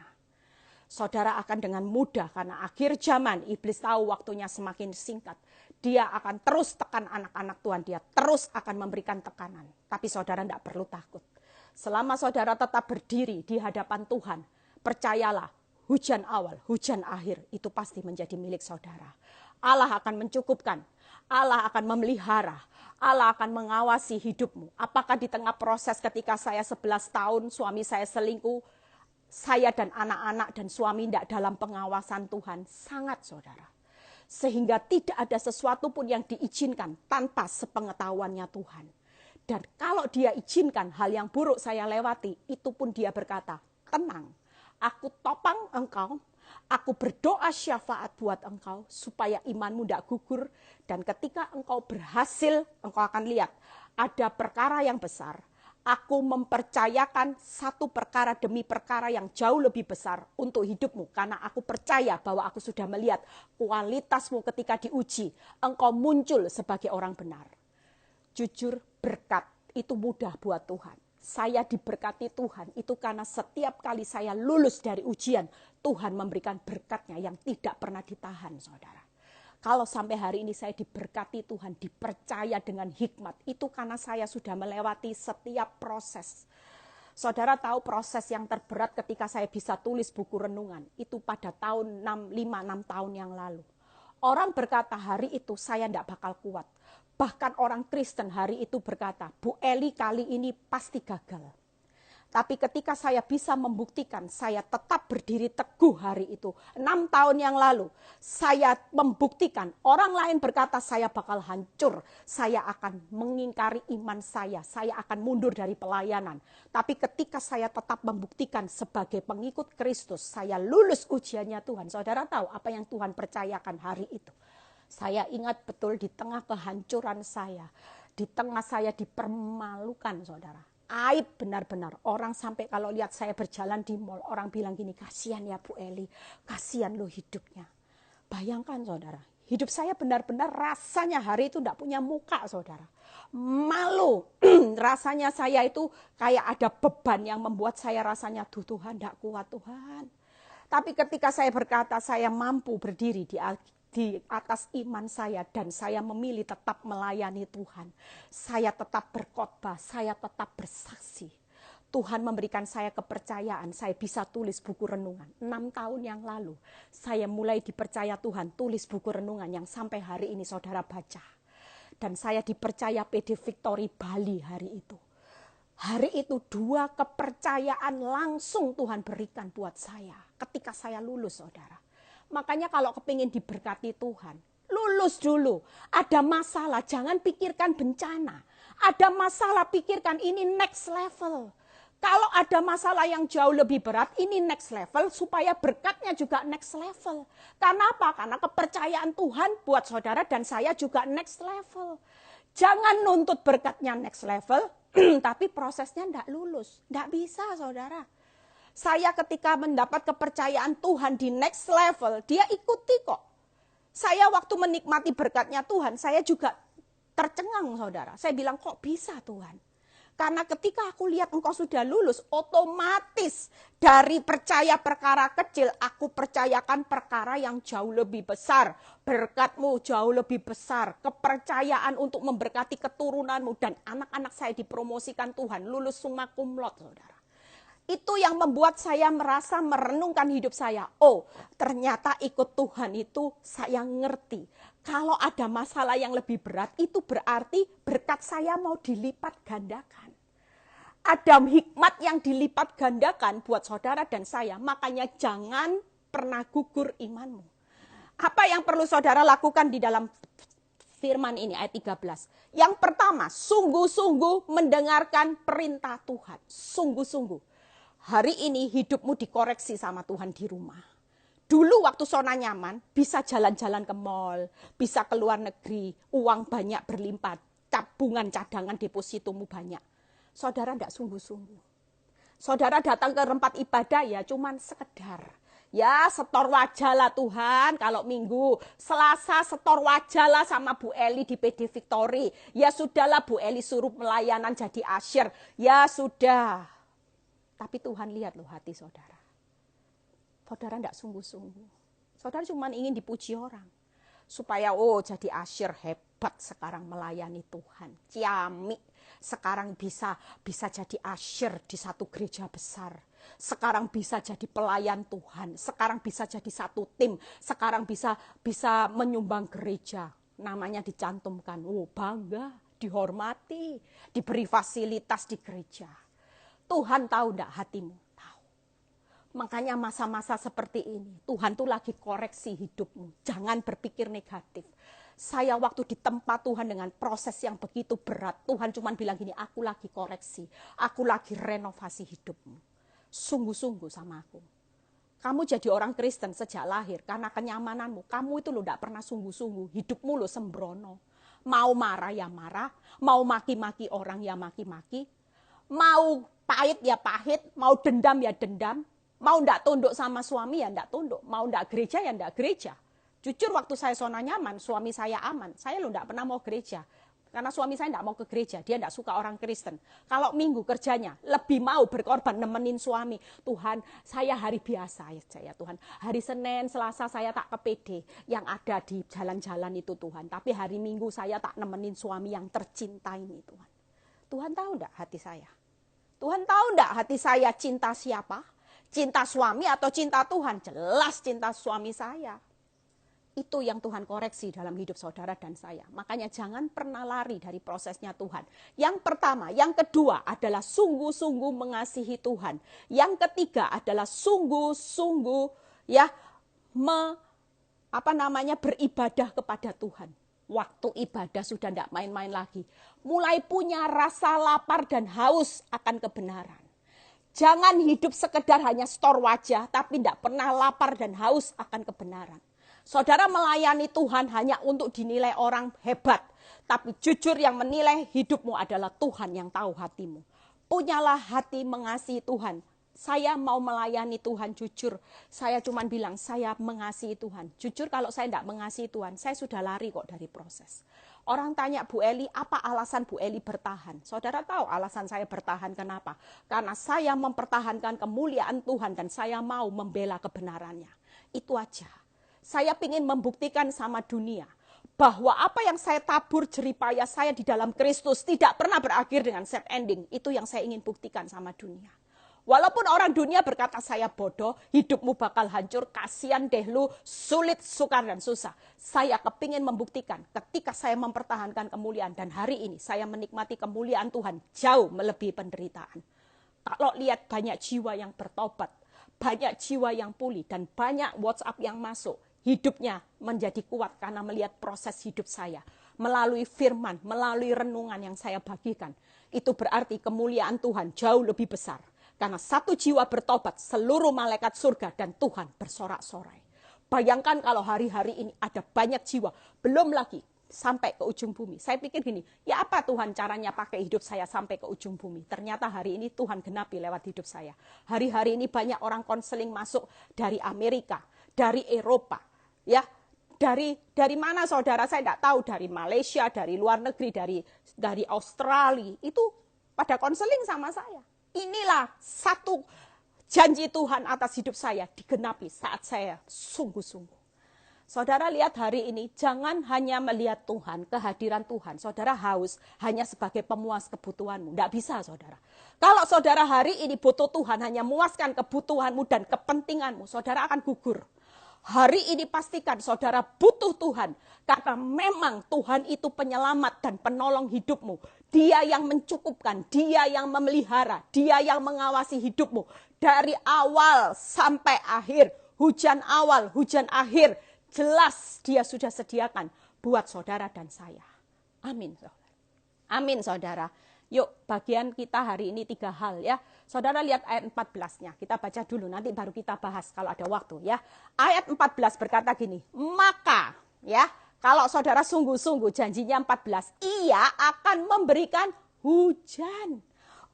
Saudara akan dengan mudah karena akhir zaman iblis tahu waktunya semakin singkat. Dia akan terus tekan anak-anak Tuhan. Dia terus akan memberikan tekanan. Tapi saudara tidak perlu takut. Selama saudara tetap berdiri di hadapan Tuhan, percayalah hujan awal, hujan akhir itu pasti menjadi milik saudara. Allah akan mencukupkan. Allah akan memelihara. Allah akan mengawasi hidupmu. Apakah di tengah proses ketika saya 11 tahun suami saya selingkuh, saya dan anak-anak dan suami tidak dalam pengawasan Tuhan? Sangat saudara. Sehingga tidak ada sesuatu pun yang diizinkan tanpa sepengetahuannya Tuhan. Dan kalau dia izinkan hal yang buruk saya lewati, itu pun dia berkata, tenang, aku topang engkau, aku berdoa syafaat buat engkau, supaya imanmu tidak gugur. Dan ketika engkau berhasil, engkau akan lihat, ada perkara yang besar, Aku mempercayakan satu perkara demi perkara yang jauh lebih besar untuk hidupmu. Karena aku percaya bahwa aku sudah melihat kualitasmu ketika diuji. Engkau muncul sebagai orang benar. Jujur, berkat itu mudah buat Tuhan. Saya diberkati Tuhan itu karena setiap kali saya lulus dari ujian, Tuhan memberikan berkatnya yang tidak pernah ditahan, saudara. Kalau sampai hari ini saya diberkati Tuhan, dipercaya dengan hikmat, itu karena saya sudah melewati setiap proses. Saudara tahu proses yang terberat ketika saya bisa tulis buku renungan, itu pada tahun 5-6 tahun yang lalu. Orang berkata hari itu saya tidak bakal kuat. Bahkan orang Kristen hari itu berkata, Bu Eli kali ini pasti gagal. Tapi ketika saya bisa membuktikan, saya tetap berdiri teguh hari itu. 6 tahun yang lalu, saya membuktikan. Orang lain berkata saya bakal hancur. Saya akan mengingkari iman saya akan mundur dari pelayanan. Tapi ketika saya tetap membuktikan sebagai pengikut Kristus, saya lulus ujiannya Tuhan. Saudara tahu apa yang Tuhan percayakan hari itu? Saya ingat betul di tengah kehancuran saya, di tengah saya dipermalukan, saudara. Aib benar-benar. Orang sampai kalau lihat saya berjalan di mall, orang bilang gini, kasihan ya Bu Eli, kasihan loh hidupnya. Bayangkan saudara, hidup saya benar-benar rasanya hari itu tidak punya muka saudara. Malu, rasanya saya itu kayak ada beban yang membuat saya rasanya, Tuhan tidak kuat Tuhan. Tapi ketika saya berkata saya mampu berdiri di atas iman saya dan saya memilih tetap melayani Tuhan. Saya tetap berkhotbah, saya tetap bersaksi. Tuhan memberikan saya kepercayaan, saya bisa tulis buku renungan. 6 tahun yang lalu, saya mulai dipercaya Tuhan tulis buku renungan yang sampai hari ini saudara baca. Dan saya dipercaya PD Victory Bali hari itu. Hari itu 2 kepercayaan langsung Tuhan berikan buat saya ketika saya lulus saudara. Makanya kalau kepingin diberkati Tuhan, lulus dulu. Ada masalah, jangan pikirkan bencana. Ada masalah, pikirkan ini next level. Kalau ada masalah yang jauh lebih berat, ini next level supaya berkatnya juga next level. Karena apa? Karena kepercayaan Tuhan buat saudara dan saya juga next level. Jangan nuntut berkatnya next level, tapi prosesnya tidak lulus. Tidak bisa saudara. Saya ketika mendapat kepercayaan Tuhan di next level, dia ikuti kok. Saya waktu menikmati berkatnya Tuhan, saya juga tercengang saudara. Saya bilang kok bisa Tuhan? Karena ketika aku lihat engkau sudah lulus, otomatis dari percaya perkara kecil, aku percayakan perkara yang jauh lebih besar. Berkatmu jauh lebih besar. Kepercayaan untuk memberkati keturunanmu dan anak-anak saya dipromosikan Tuhan. Lulus summa cum laude saudara. Itu yang membuat saya merasa merenungkan hidup saya. Oh, ternyata ikut Tuhan itu saya ngerti. Kalau ada masalah yang lebih berat, itu berarti berkat saya mau dilipat gandakan. Ada hikmat yang dilipat gandakan buat saudara dan saya. Makanya jangan pernah gugur imanmu. Apa yang perlu saudara lakukan di dalam firman ini ayat 13? Yang pertama, sungguh-sungguh mendengarkan perintah Tuhan. Sungguh-sungguh. Hari ini hidupmu dikoreksi sama Tuhan di rumah. Dulu waktu zona nyaman, bisa jalan-jalan ke mall, bisa ke luar negeri, uang banyak berlimpah, tabungan cadangan depositomu banyak. Saudara tidak sungguh-sungguh. Saudara datang ke tempat ibadah ya cuman sekedar. Ya setor wajah lah Tuhan kalau minggu. Selasa setor wajah lah sama Bu Eli di PD Victory. Ya sudahlah Bu Eli suruh pelayanan jadi asyir. Ya sudah. Tapi Tuhan lihat loh hati saudara. Saudara tidak sungguh-sungguh. Saudara cuma ingin dipuji orang. Supaya jadi asyir hebat sekarang melayani Tuhan. Ciamik sekarang bisa jadi asyir di satu gereja besar. Sekarang bisa jadi pelayan Tuhan. Sekarang bisa jadi satu tim. Sekarang bisa menyumbang gereja. Namanya dicantumkan. Bangga, dihormati, diberi fasilitas di gereja. Tuhan tahu enggak hatimu? Tahu. Makanya masa-masa seperti ini, Tuhan tuh lagi koreksi hidupmu. Jangan berpikir negatif. Saya waktu di tempat Tuhan dengan proses yang begitu berat, Tuhan cuma bilang gini, aku lagi koreksi. Aku lagi renovasi hidupmu. Sungguh-sungguh sama aku. Kamu jadi orang Kristen sejak lahir, karena kenyamananmu. Kamu itu lo enggak pernah sungguh-sungguh. Hidupmu lo sembrono. Mau marah ya marah, mau maki-maki orang ya maki-maki. Mau pahit ya pahit, mau dendam ya dendam, mau ndak tunduk sama suami ya ndak tunduk, mau ndak gereja ya ndak gereja. Jujur waktu saya zona nyaman, suami saya aman, saya lo ndak pernah mau gereja. Karena suami saya ndak mau ke gereja, dia ndak suka orang Kristen. Kalau minggu kerjanya, lebih mau berkorban nemenin suami. Tuhan, saya hari biasa ya Tuhan. Hari Senin, Selasa saya tak ke PD yang ada di jalan-jalan itu Tuhan. Tapi hari Minggu saya tak nemenin suami yang tercinta ini Tuhan. Tuhan tahu ndak hati saya? Tuhan tahu ndak hati saya cinta siapa? Cinta suami atau cinta Tuhan? Jelas cinta suami saya. Itu yang Tuhan koreksi dalam hidup saudara dan saya. Makanya jangan pernah lari dari prosesnya Tuhan. Yang pertama, yang kedua adalah sungguh-sungguh mengasihi Tuhan. Yang ketiga adalah sungguh-sungguh ya beribadah kepada Tuhan. Waktu ibadah sudah tidak main-main lagi. Mulai punya rasa lapar dan haus akan kebenaran. Jangan hidup sekedar hanya stor wajah, tapi tidak pernah lapar dan haus akan kebenaran. Saudara melayani Tuhan hanya untuk dinilai orang hebat. Tapi jujur yang menilai hidupmu adalah Tuhan yang tahu hatimu. Punyalah hati mengasihi Tuhan. Saya mau melayani Tuhan jujur. Saya cuma bilang saya mengasihi Tuhan. Jujur kalau saya tidak mengasihi Tuhan, saya sudah lari kok dari proses. Orang tanya Bu Eli, apa alasan Bu Eli bertahan? Saudara tahu alasan saya bertahan kenapa? Karena saya mempertahankan kemuliaan Tuhan dan saya mau membela kebenarannya. Itu aja. Saya ingin membuktikan sama dunia bahwa apa yang saya tabur jeripaya saya di dalam Kristus tidak pernah berakhir dengan sad ending. Itu yang saya ingin buktikan sama dunia. Walaupun orang dunia berkata saya bodoh, hidupmu bakal hancur, kasihan deh lu, sulit, sukar dan susah. Saya kepingin membuktikan ketika saya mempertahankan kemuliaan dan hari ini saya menikmati kemuliaan Tuhan jauh melebihi penderitaan. Kalau lihat banyak jiwa yang bertobat, banyak jiwa yang pulih dan banyak WhatsApp yang masuk. Hidupnya menjadi kuat karena melihat proses hidup saya. Melalui firman, melalui renungan yang saya bagikan. Itu berarti kemuliaan Tuhan jauh lebih besar. Karena satu jiwa bertobat, seluruh malaikat surga dan Tuhan bersorak-sorai. Bayangkan kalau hari-hari ini ada banyak jiwa. Belum lagi sampai ke ujung bumi. Saya pikir gini, ya apa Tuhan caranya pakai hidup saya sampai ke ujung bumi? Ternyata hari ini Tuhan genapi lewat hidup saya. Hari-hari ini banyak orang konseling masuk dari Amerika, dari Eropa. Ya, dari mana saudara saya tidak tahu, dari Malaysia, dari luar negeri, dari Australia, itu pada konseling sama saya. Inilah satu janji Tuhan atas hidup saya digenapi saat saya sungguh-sungguh. Saudara lihat hari ini, jangan hanya melihat Tuhan, kehadiran Tuhan. Saudara haus hanya sebagai pemuas kebutuhanmu. Tidak bisa saudara. Kalau saudara hari ini butuh Tuhan, hanya memuaskan kebutuhanmu dan kepentinganmu, saudara akan gugur. Hari ini pastikan saudara butuh Tuhan. Karena memang Tuhan itu penyelamat dan penolong hidupmu. Dia yang mencukupkan, dia yang memelihara, dia yang mengawasi hidupmu. Dari awal sampai akhir, hujan awal, hujan akhir. Jelas dia sudah sediakan buat saudara dan saya. Amin saudara. Amin saudara. Yuk bagian kita hari ini 3 hal ya. Saudara lihat ayat 14-nya. Kita baca dulu nanti baru kita bahas kalau ada waktu ya. Ayat 14 berkata gini. Maka ya kalau saudara sungguh-sungguh janjinya 14. Ia akan memberikan hujan.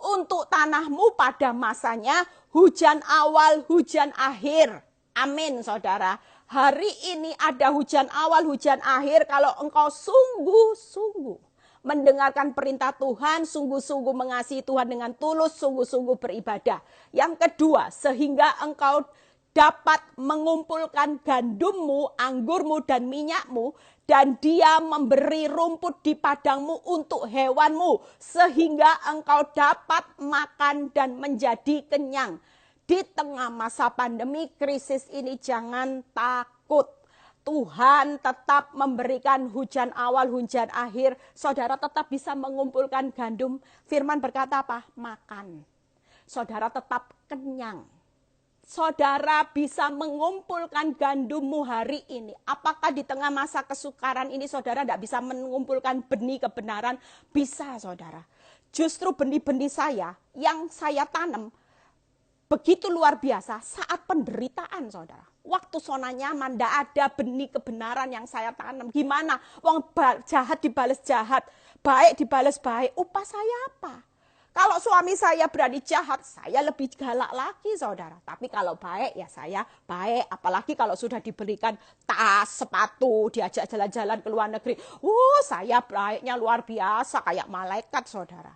Untuk tanahmu pada masanya hujan awal, hujan akhir. Amin saudara. Hari ini ada hujan awal, hujan akhir kalau engkau sungguh-sungguh mendengarkan perintah Tuhan, sungguh-sungguh mengasihi Tuhan dengan tulus, sungguh-sungguh beribadah. Yang kedua, sehingga engkau dapat mengumpulkan gandummu, anggurmu, dan minyakmu, dan dia memberi rumput di padangmu untuk hewanmu, sehingga engkau dapat makan dan menjadi kenyang. Di tengah masa pandemi, krisis ini jangan takut. Tuhan tetap memberikan hujan awal, hujan akhir. Saudara tetap bisa mengumpulkan gandum. Firman berkata apa? Makan. Saudara tetap kenyang. Saudara bisa mengumpulkan gandummu hari ini. Apakah di tengah masa kesukaran ini saudara tidak bisa mengumpulkan benih kebenaran? Bisa saudara. Justru benih-benih saya yang saya tanam begitu luar biasa saat penderitaan saudara. Waktu zona nyaman, tidak ada benih kebenaran yang saya tanam. Gimana? Wong jahat dibalas jahat, baik dibalas baik. Upah saya apa? Kalau suami saya berani jahat, saya lebih galak lagi saudara. Tapi kalau baik ya saya baik. Apalagi kalau sudah diberikan tas, sepatu, diajak jalan-jalan ke luar negeri. Saya baiknya luar biasa kayak malaikat saudara.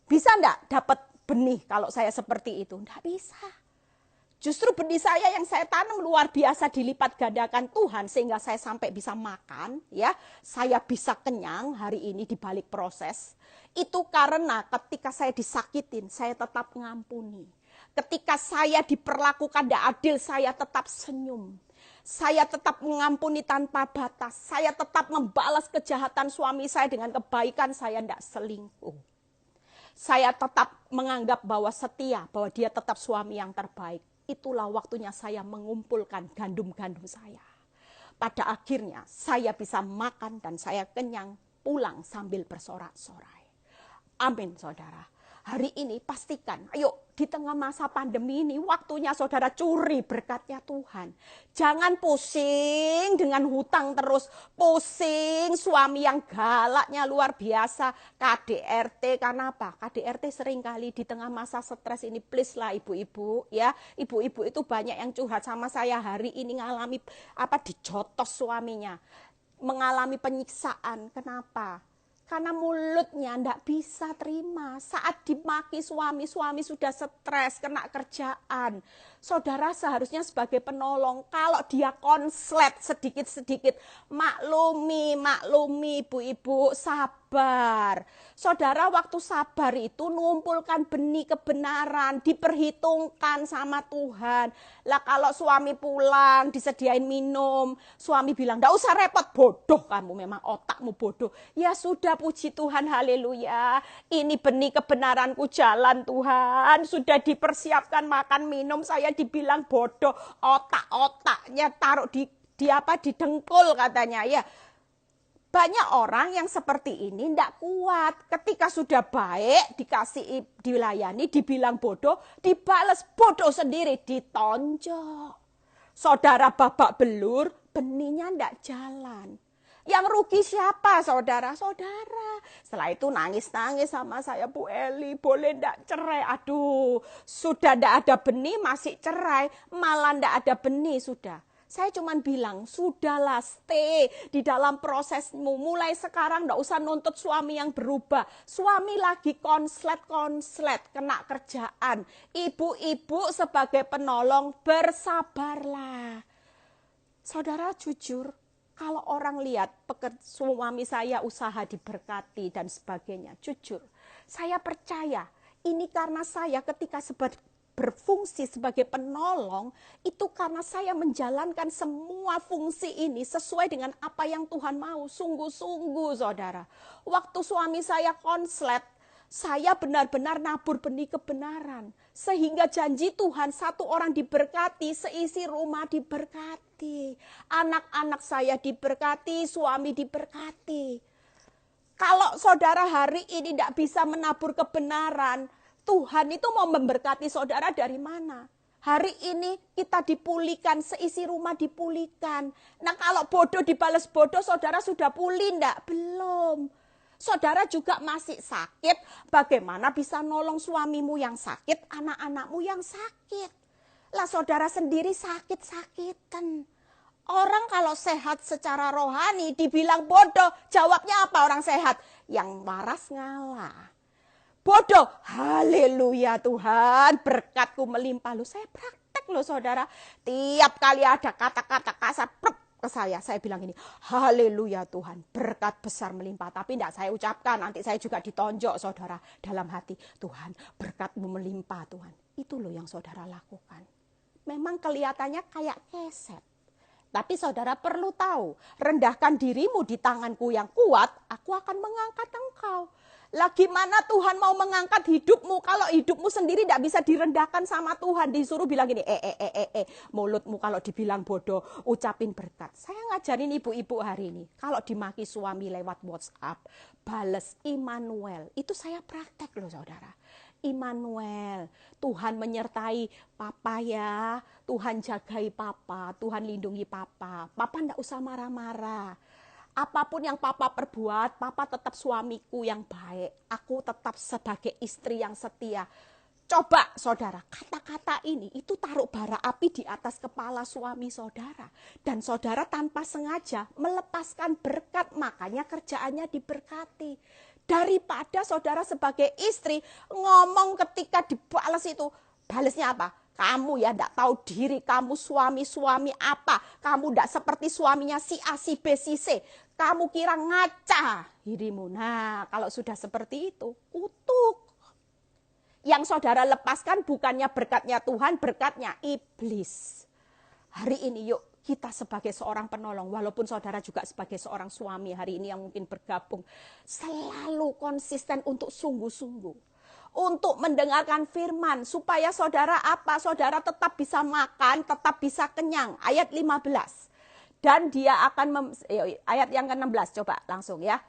Bisa enggak dapat benih kalau saya seperti itu? Enggak bisa. Justru benih saya yang saya tanam luar biasa dilipat gandakan Tuhan sehingga saya sampai bisa makan, ya. Saya bisa kenyang hari ini di balik proses. Itu karena ketika saya disakitin, saya tetap mengampuni. Ketika saya diperlakukan tidak adil, saya tetap senyum. Saya tetap mengampuni tanpa batas. Saya tetap membalas kejahatan suami saya dengan kebaikan, saya tidak selingkuh. Saya tetap menganggap bahwa setia, bahwa dia tetap suami yang terbaik. Itulah waktunya saya mengumpulkan gandum-gandum saya. Pada akhirnya saya bisa makan dan saya kenyang, pulang sambil bersorak-sorai. Amin saudara. Hari ini pastikan, ayo di tengah masa pandemi ini waktunya saudara curi berkatnya Tuhan. Jangan pusing dengan hutang terus, pusing suami yang galaknya luar biasa, KDRT. Karena apa? KDRT seringkali di tengah masa stres ini, please lah ibu-ibu ya. Ibu-ibu itu banyak yang curhat sama saya hari ini ngalami dijotos suaminya. Mengalami penyiksaan. Kenapa? Karena mulutnya tidak bisa terima. Saat dimaki suami sudah stres, kena kerjaan. Saudara seharusnya sebagai penolong, kalau dia konslet sedikit-sedikit, maklumi ibu-ibu, sabar. Saudara waktu sabar itu mengumpulkan benih kebenaran, diperhitungkan sama Tuhan. Lah kalau suami pulang, disediain minum, suami bilang, "Nggak usah repot, bodoh kamu, memang otakmu bodoh." Ya sudah, puji Tuhan, haleluya. Ini benih kebenaranku jalan Tuhan. Sudah dipersiapkan makan minum, saya dibilang bodoh. Otak-otaknya taruh di dengkul katanya ya. Banyak orang yang seperti ini tidak kuat. Ketika sudah baik, dikasih, dilayani, dibilang bodoh, dibales bodoh sendiri, ditonjok. Saudara babak belur, benihnya tidak jalan. Yang rugi siapa saudara? Saudara. Setelah itu nangis-nangis sama saya, "Bu Eli, boleh ndak cerai?" Aduh, sudah ndak ada benih masih cerai, malah ndak ada benih sudah. Saya cuma bilang, sudahlah, stay di dalam prosesmu. Mulai sekarang ndak usah nuntut suami yang berubah. Suami lagi konslet, kena kerjaan. Ibu-ibu sebagai penolong, bersabarlah. Saudara jujur, kalau orang lihat suami saya usaha diberkati dan sebagainya, jujur, saya percaya ini karena saya ketika berfungsi sebagai penolong, itu karena saya menjalankan semua fungsi ini sesuai dengan apa yang Tuhan mau. Sungguh-sungguh saudara, waktu suami saya konslet, saya benar-benar nabur benih kebenaran. Sehingga janji Tuhan, satu orang diberkati, seisi rumah diberkati. Anak-anak saya diberkati, suami diberkati. Kalau saudara hari ini tidak bisa menabur kebenaran, Tuhan itu mau memberkati saudara dari mana? Hari ini kita dipulihkan, seisi rumah dipulihkan. Nah kalau bodoh dibalas bodoh, saudara sudah pulih enggak? Belum. Saudara juga masih sakit, bagaimana bisa nolong suamimu yang sakit, anak-anakmu yang sakit? Lah saudara sendiri sakit-sakitan. Orang kalau sehat secara rohani dibilang bodoh, jawabnya apa orang sehat? Yang waras ngalah. Bodoh, haleluya Tuhan, berkatku melimpah. Lu saya praktek loh saudara. Tiap kali ada kata-kata kasar ke saya bilang ini, haleluya Tuhan, berkat besar melimpah. Tapi tidak saya ucapkan, nanti saya juga ditonjok saudara dalam hati. Tuhan, berkatmu melimpah Tuhan. Itu loh yang saudara lakukan. Memang kelihatannya kayak keset. Tapi saudara perlu tahu, rendahkan dirimu di tanganku yang kuat, aku akan mengangkat engkau. Lah gimana Tuhan mau mengangkat hidupmu kalau hidupmu sendiri tidak bisa direndahkan sama Tuhan. Disuruh bilang gini, mulutmu kalau dibilang bodoh, ucapin berkat. Saya ngajarin ibu-ibu hari ini, kalau dimaki suami lewat WhatsApp, bales Immanuel. Itu saya praktek loh saudara. Immanuel, Tuhan menyertai papa ya, Tuhan jagai papa, Tuhan lindungi papa. Papa tidak usah marah-marah. Apapun yang papa perbuat, papa tetap suamiku yang baik. Aku tetap sebagai istri yang setia. Coba saudara, kata-kata ini itu taruh bara api di atas kepala suami saudara. Dan saudara tanpa sengaja melepaskan berkat, makanya kerjaannya diberkati. Daripada saudara sebagai istri ngomong ketika dibalas itu, balasnya apa? Kamu ya enggak tahu diri, kamu suami-suami apa? Kamu enggak seperti suaminya si A, si B, si C. Kamu kira ngaca dirimu. Nah, kalau sudah seperti itu, kutuk. Yang saudara lepaskan bukannya berkatnya Tuhan, berkatnya iblis. Hari ini yuk kita sebagai seorang penolong, walaupun saudara juga sebagai seorang suami hari ini yang mungkin bergabung, selalu konsisten untuk sungguh-sungguh. Untuk mendengarkan firman, supaya saudara apa? Saudara tetap bisa makan, tetap bisa kenyang. Ayat 15. Dan dia akan, ayat yang ke-16, coba langsung ya.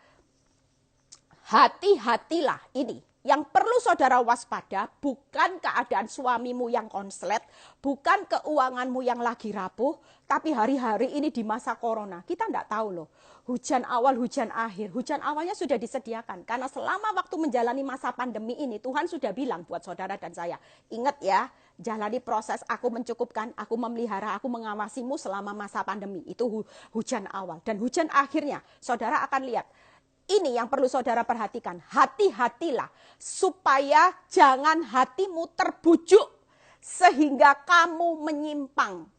Hati-hatilah ini. Yang perlu saudara waspada bukan keadaan suamimu yang konslet, bukan keuanganmu yang lagi rapuh, tapi hari-hari ini di masa corona. Kita enggak tahu loh, hujan awal, hujan akhir. Hujan awalnya sudah disediakan. Karena selama waktu menjalani masa pandemi ini, Tuhan sudah bilang buat saudara dan saya, ingat ya, jalani proses, aku mencukupkan, aku memelihara, aku mengawasimu selama masa pandemi. Itu hujan awal. Dan hujan akhirnya, saudara akan lihat, ini yang perlu saudara perhatikan. Hati-hatilah supaya jangan hatimu terbujuk sehingga kamu menyimpang.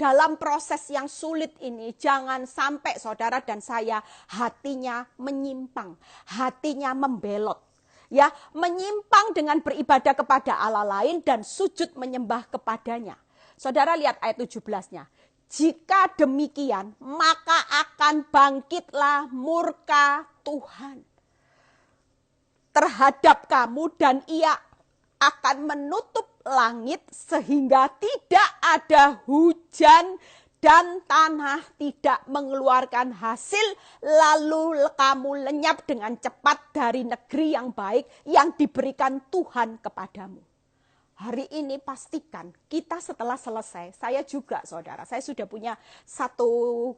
Dalam proses yang sulit ini jangan sampai saudara dan saya hatinya menyimpang, hatinya membelot. Ya, menyimpang dengan beribadah kepada Allah lain dan sujud menyembah kepadanya. Saudara lihat ayat 17-nya. Jika demikian, maka akan bangkitlah murka Tuhan terhadap kamu dan ia akan menutup langit sehingga tidak ada hujan dan tanah tidak mengeluarkan hasil, lalu kamu lenyap dengan cepat dari negeri yang baik yang diberikan Tuhan kepadamu. Hari ini pastikan kita setelah selesai, saya juga saudara, saya sudah punya satu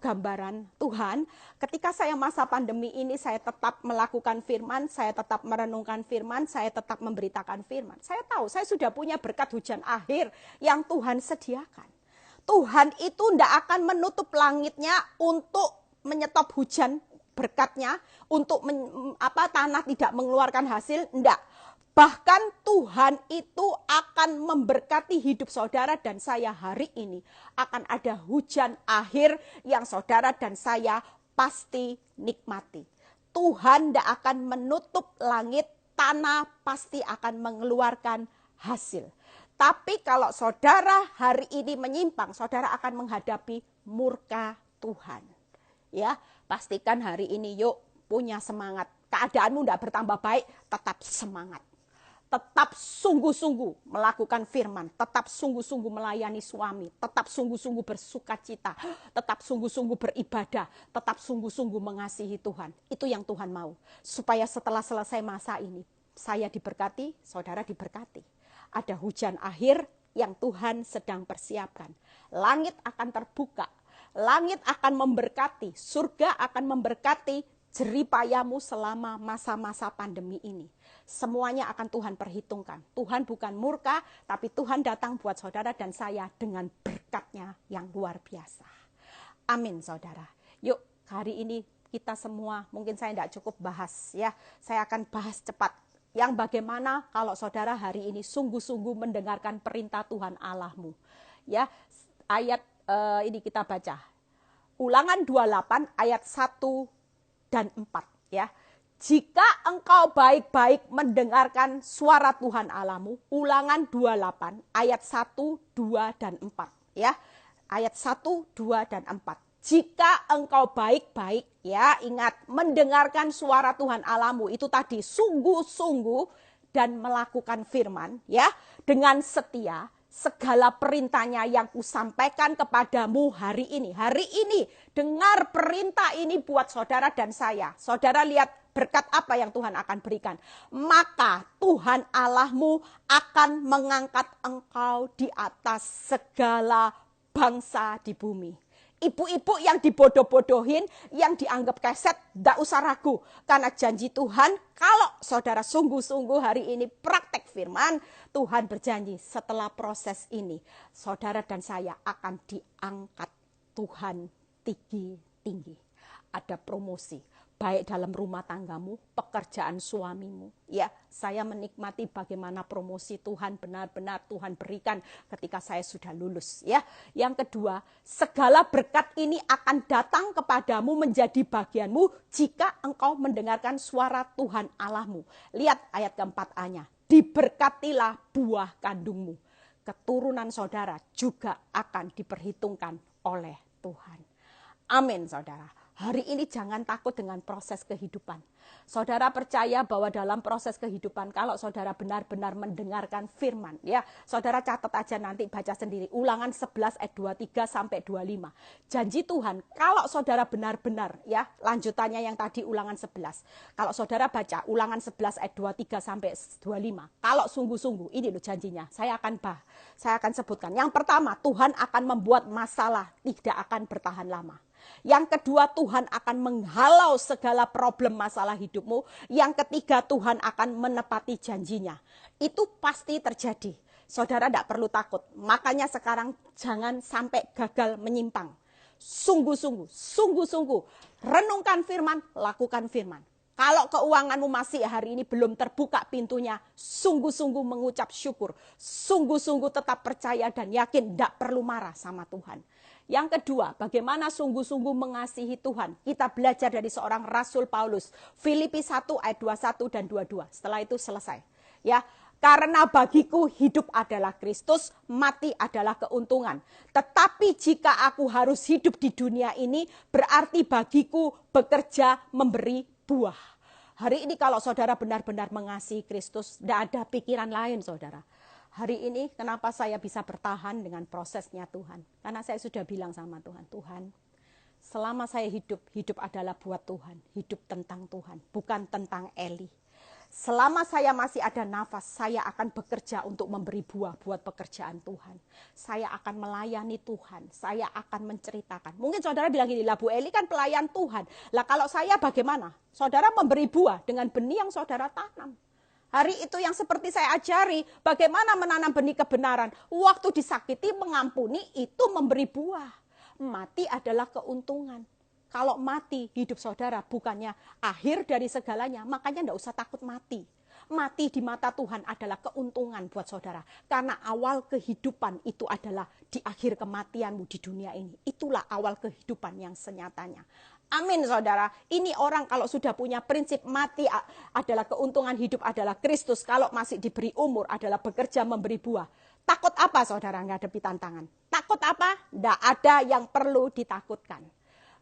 gambaran Tuhan. Ketika saya masa pandemi ini saya tetap melakukan firman, saya tetap merenungkan firman, saya tetap memberitakan firman. Saya tahu saya sudah punya berkat hujan akhir yang Tuhan sediakan. Tuhan itu tidak akan menutup langitnya untuk menyetop hujan berkatnya, untuk tanah tidak mengeluarkan hasil, enggak. Bahkan Tuhan itu akan memberkati hidup saudara dan saya hari ini. Akan ada hujan akhir yang saudara dan saya pasti nikmati. Tuhan tidak akan menutup langit, tanah pasti akan mengeluarkan hasil. Tapi kalau saudara hari ini menyimpang, saudara akan menghadapi murka Tuhan. Ya, pastikan hari ini yuk punya semangat. Keadaanmu tidak bertambah baik, tetap semangat. Tetap sungguh-sungguh melakukan firman, tetap sungguh-sungguh melayani suami, tetap sungguh-sungguh bersukacita, tetap sungguh-sungguh beribadah, tetap sungguh-sungguh mengasihi Tuhan. Itu yang Tuhan mau. Supaya setelah selesai masa ini, saya diberkati, saudara diberkati. Ada hujan akhir yang Tuhan sedang persiapkan. Langit akan terbuka, langit akan memberkati, surga akan memberkati jeripayamu selama masa-masa pandemi ini. Semuanya akan Tuhan perhitungkan. Tuhan bukan murka, tapi Tuhan datang buat saudara dan saya dengan berkatnya yang luar biasa. Amin saudara. Yuk hari ini kita semua, mungkin saya tidak cukup bahas ya. Saya akan bahas cepat. Yang bagaimana kalau saudara hari ini sungguh-sungguh mendengarkan perintah Tuhan Allahmu. Ya, ayat ini kita baca. Ulangan 28 ayat 1 dan 4 ya. Jika engkau baik-baik mendengarkan suara Tuhan Allahmu, Ulangan 28 ayat 1, 2 dan 4 ya. Ayat 1, 2 dan 4. Jika engkau baik-baik ya, ingat mendengarkan suara Tuhan Allahmu itu tadi sungguh-sungguh dan melakukan firman ya dengan setia. Segala perintahnya yang kusampaikan kepadamu hari ini. Hari ini dengar perintah ini buat saudara dan saya. Saudara lihat berkat apa yang Tuhan akan berikan. Maka Tuhan Allahmu akan mengangkat engkau di atas segala bangsa di bumi. Ibu-ibu yang dibodoh-bodohin, yang dianggap keset, tidak usah ragu. Karena janji Tuhan, kalau saudara sungguh-sungguh hari ini praktek firman, Tuhan berjanji setelah proses ini, saudara dan saya akan diangkat Tuhan tinggi-tinggi. Ada promosi, baik dalam rumah tanggamu, pekerjaan suamimu. Ya, saya menikmati bagaimana promosi Tuhan benar-benar Tuhan berikan ketika saya sudah lulus. Ya, yang kedua, segala berkat ini akan datang kepadamu menjadi bagianmu jika engkau mendengarkan suara Tuhan Allahmu. Lihat ayat keempat-nya. Diberkatilah buah kandungmu. Keturunan saudara juga akan diperhitungkan oleh Tuhan. Amin, saudara. Hari ini jangan takut dengan proses kehidupan. Saudara percaya bahwa dalam proses kehidupan, kalau saudara benar-benar mendengarkan firman, ya, saudara catat aja nanti baca sendiri. Ulangan 11 ayat 23 sampai 25. Janji Tuhan, kalau saudara benar-benar, ya, lanjutannya yang tadi ulangan 11. Kalau saudara baca ulangan 11 ayat 23 sampai 25. Kalau sungguh-sungguh, ini loh janjinya. Saya akan sebutkan. Yang pertama, Tuhan akan membuat masalah tidak akan bertahan lama. Yang kedua, Tuhan akan menghalau segala problem masalah hidupmu. Yang ketiga, Tuhan akan menepati janjinya. Itu pasti terjadi. Saudara tidak perlu takut. Makanya sekarang jangan sampai gagal menyimpang. Sungguh-sungguh, renungkan firman, lakukan firman. Kalau keuanganmu masih hari ini belum terbuka pintunya, sungguh-sungguh mengucap syukur. Sungguh-sungguh tetap percaya dan yakin, tidak perlu marah sama Tuhan. Yang kedua, bagaimana sungguh-sungguh mengasihi Tuhan. Kita belajar dari seorang Rasul Paulus. Filipi 1 ayat 21 dan 22. Setelah itu selesai. Ya, karena bagiku hidup adalah Kristus, mati adalah keuntungan. Tetapi jika aku harus hidup di dunia ini, berarti bagiku bekerja memberi buah. Hari ini kalau saudara benar-benar mengasihi Kristus, tidak ada pikiran lain saudara. Hari ini kenapa saya bisa bertahan dengan prosesnya Tuhan? Karena saya sudah bilang sama Tuhan, Tuhan, selama saya hidup adalah buat Tuhan. Hidup tentang Tuhan, bukan tentang Eli. Selama saya masih ada nafas, saya akan bekerja untuk memberi buah buat pekerjaan Tuhan. Saya akan melayani Tuhan, saya akan menceritakan. Mungkin saudara bilang gini, lah Bu Eli kan pelayan Tuhan. Lah kalau saya bagaimana? Saudara memberi buah dengan benih yang saudara tanam. Hari itu yang seperti saya ajari, bagaimana menanam benih kebenaran. Waktu disakiti, mengampuni, itu memberi buah. Mati adalah keuntungan. Kalau mati, hidup saudara bukannya akhir dari segalanya, makanya tidak usah takut mati. Mati di mata Tuhan adalah keuntungan buat saudara. Karena awal kehidupan itu adalah di akhir kematianmu di dunia ini. Itulah awal kehidupan yang senyatanya. Amin saudara. Ini orang kalau sudah punya prinsip mati adalah keuntungan, hidup adalah Kristus. Kalau masih diberi umur adalah bekerja memberi buah. Takut apa saudara menghadapi tantangan? Takut apa? Tidak ada yang perlu ditakutkan.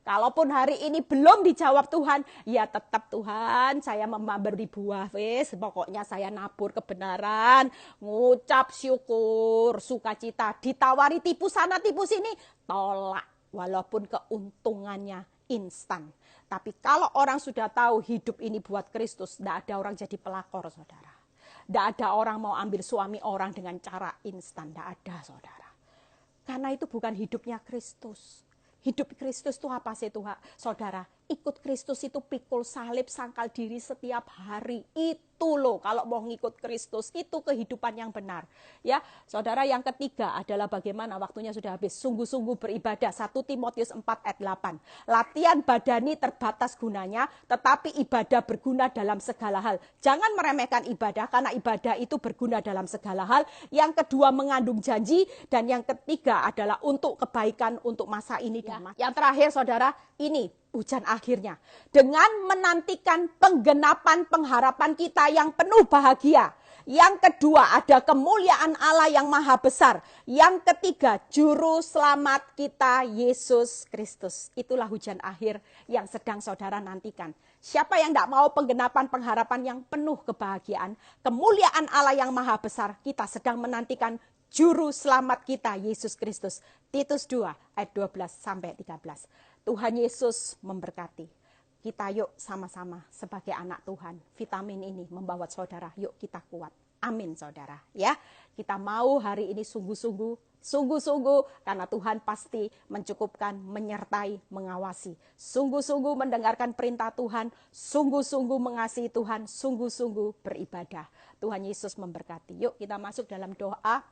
Kalaupun hari ini belum dijawab Tuhan, ya tetap Tuhan saya memberi buah. Pokoknya saya nabur kebenaran, ngucap syukur, sukacita. Ditawari tipu sana tipu sini, tolak. Walaupun keuntungannya instan. Tapi kalau orang sudah tahu hidup ini buat Kristus, tidak ada orang jadi pelakor saudara. Tidak ada orang mau ambil suami orang dengan cara instan, tidak ada saudara. Karena itu bukan hidupnya Kristus. Hidup Kristus itu apa sih Tuhan? Saudara, ikut Kristus itu pikul salib, sangkal diri setiap hari. Itu loh kalau mau ngikut Kristus, itu kehidupan yang benar. Ya, saudara, yang ketiga adalah bagaimana waktunya sudah habis. Sungguh-sungguh beribadah. 1 Timotius 4 ayat 8. Latihan badani terbatas gunanya, tetapi ibadah berguna dalam segala hal. Jangan meremehkan ibadah, karena ibadah itu berguna dalam segala hal. Yang kedua mengandung janji, dan yang ketiga adalah untuk kebaikan untuk masa ini. Ya. Yang terakhir saudara, ini hujan akhirnya. Dengan menantikan penggenapan pengharapan kita yang penuh bahagia. Yang kedua ada kemuliaan Allah yang maha besar. Yang ketiga juru selamat kita Yesus Kristus. Itulah hujan akhir yang sedang saudara nantikan. Siapa yang tidak mau penggenapan pengharapan yang penuh kebahagiaan. Kemuliaan Allah yang maha besar. Kita sedang menantikan juru selamat kita Yesus Kristus. Titus 2 ayat 12 sampai 13. Tuhan Yesus memberkati. Kita yuk sama-sama sebagai anak Tuhan. Vitamin ini membawa saudara, yuk kita kuat. Amin saudara ya. Kita mau hari ini sungguh-sungguh karena Tuhan pasti mencukupkan, menyertai, mengawasi. Sungguh-sungguh mendengarkan perintah Tuhan, sungguh-sungguh mengasihi Tuhan, sungguh-sungguh beribadah. Tuhan Yesus memberkati. Yuk kita masuk dalam doa.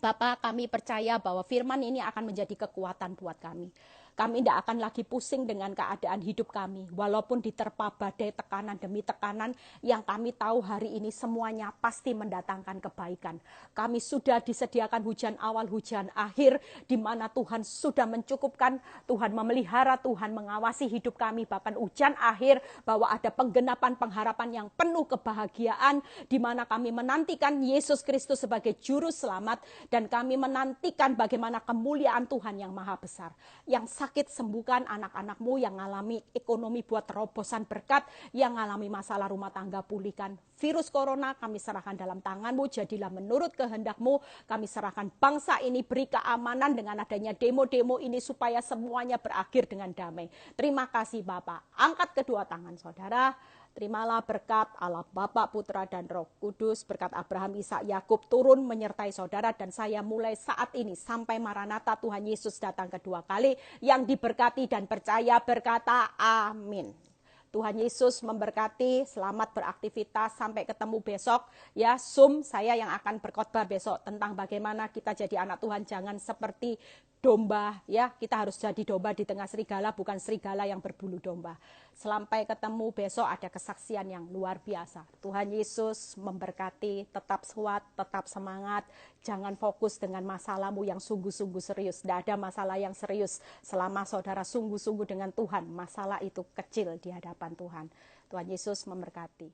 Bapa, kami percaya bahwa firman ini akan menjadi kekuatan buat kami. Kami tidak akan lagi pusing dengan keadaan hidup kami. Walaupun diterpa badai tekanan demi tekanan yang kami tahu hari ini semuanya pasti mendatangkan kebaikan. Kami sudah disediakan hujan awal, hujan akhir, di mana Tuhan sudah mencukupkan, Tuhan memelihara, Tuhan mengawasi hidup kami. Bahkan hujan akhir bahwa ada penggenapan pengharapan yang penuh kebahagiaan, di mana kami menantikan Yesus Kristus sebagai juru selamat, dan kami menantikan bagaimana kemuliaan Tuhan yang maha besar. Yang sakit sembuhkan anak-anakmu, yang mengalami ekonomi buat terobosan berkat, yang mengalami masalah rumah tangga pulihkan. Virus corona kami serahkan dalam tanganmu, jadilah menurut kehendakmu. Kami serahkan bangsa ini, beri keamanan dengan adanya demo-demo ini supaya semuanya berakhir dengan damai. Terima kasih Bapak. Angkat kedua tangan saudara. Terimalah berkat Allah Bapa, Putra, dan Roh Kudus, berkat Abraham, Ishak, Yakub turun menyertai saudara dan saya mulai saat ini sampai Maranatha Tuhan Yesus datang kedua kali. Yang diberkati dan percaya berkata amin. Tuhan Yesus memberkati, selamat beraktivitas, sampai ketemu besok ya. Zoom saya yang akan berkhotbah besok tentang bagaimana kita jadi anak Tuhan, jangan seperti domba ya. Kita harus jadi domba di tengah serigala, bukan serigala yang berbulu domba. Sampai ketemu besok, ada kesaksian yang luar biasa. Tuhan Yesus memberkati, tetap kuat, tetap semangat, jangan fokus dengan masalahmu yang sungguh-sungguh serius. Tidak ada masalah yang serius selama saudara sungguh-sungguh dengan Tuhan. Masalah itu kecil di hadapan Tuhan. Tuhan Yesus memberkati.